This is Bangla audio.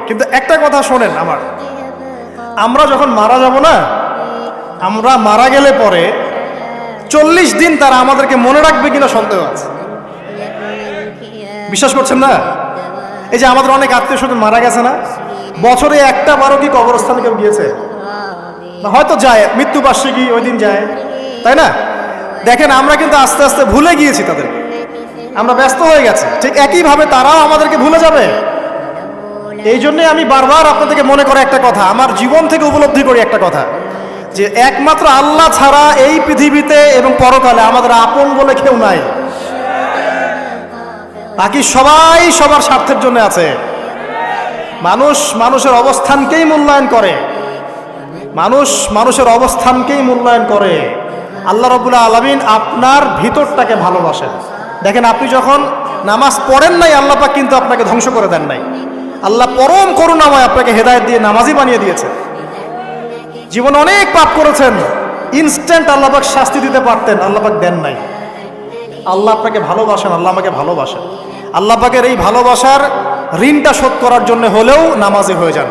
কিন্তু একটা কথা শোনেন আমার, আমরা যখন মারা যাব না, আমরা মারা গেলে পরে 40 দিন তারা আমাদেরকে মনে রাখবে কিনা সন্দেহ আছে। বিশ্বাস করছেন না? এই যে আমাদের অনেক আত্মীয় স্বজন মারা গেছে না, বছরে একটা বারো কি কবরস্থানে কেউ গিয়েছে? হয়তো যায়, মৃত্যুবার্ষিকী ওই দিন যায়, তাই না? দেখেন আমরা কিন্তু আস্তে আস্তে ভুলে গিয়েছি তাদের, আমরা ব্যস্ত হয়ে গেছি। ঠিক একইভাবে তারাও আমাদেরকে ভুলে যাবে। এই জন্যই আমি বারবার আপনাদেরকে মনে করে একটা কথা, আমার জীবন থেকে উপলব্ধি করি একটা কথা, যে একমাত্র আল্লাহ ছাড়া এই পৃথিবীতে এবং পরকালে আমাদের আপন বলে কেউ নাই। বাকি সবাই সবার স্বার্থের জন্য আছে। মানুষ মানুষের অবস্থানকেই মূল্যায়ন করে, মানুষ মানুষের অবস্থানকেই মূল্যায়ন করে। আল্লাহ রাব্বুল আলামিন আপনার ভিতরটাকে ভালোবাসেন। দেখেন আপনি যখন নামাজ পড়েন নাই, আল্লাহ পাক কিন্তু আপনাকে ধ্বংস করে দেন নাই। আল্লাহ পরম করুণাময় আপনাকে হেদায়েত দিয়ে নামাজি বানিয়ে দিয়েছে। জীবনে অনেক পাপ করেছেন, ইনস্ট্যান্ট আল্লাহ পাক শাস্তি দিতে পারতেন, আল্লাহ পাক দেন নাই। আল্লাহ আপনাকে ভালোবাসেন, আল্লাহ আমাকে ভালোবাসেন। আল্লাহ পাকের এই ভালোবাসার ঋণটা শোধ করার জন্য হলেও নামাজি হয়ে যান।